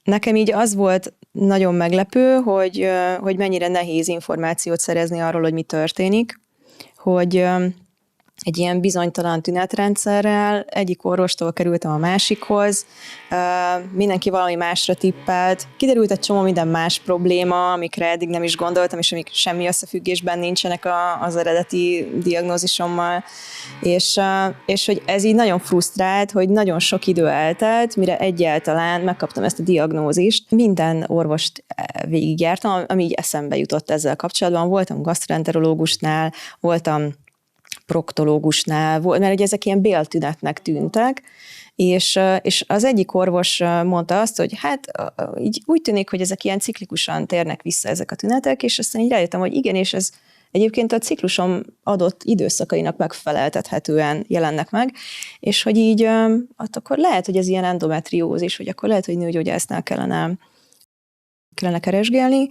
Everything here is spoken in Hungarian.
Nekem így az volt nagyon meglepő, hogy mennyire nehéz információt szerezni arról, hogy mi történik, hogy egy ilyen bizonytalan tünetrendszerrel egyik orvostól kerültem a másikhoz, mindenki valami másra tippelt, kiderült egy csomó minden más probléma, amikre eddig nem is gondoltam, és amik semmi összefüggésben nincsenek az eredeti diagnózisommal, és hogy ez így nagyon frusztrált, hogy nagyon sok idő eltelt, mire egyáltalán megkaptam ezt a diagnózist. Minden orvost végigjártam, ami így eszembe jutott ezzel kapcsolatban. Voltam gasztroenterológusnál, voltam proktológusnál, mert ugye ezek ilyen béltünetnek tűntek, és az egyik orvos mondta azt, hogy hát így úgy tűnik, hogy ezek ilyen ciklikusan térnek vissza ezek a tünetek, és aztán így rájöttem, hogy igen, és ez egyébként a ciklusom adott időszakainak megfeleltethetően jelennek meg, és hogy így hát akkor lehet, hogy ez ilyen endometriózis, vagy akkor lehet, hogy nőgyógyásznál kellene keresgélni,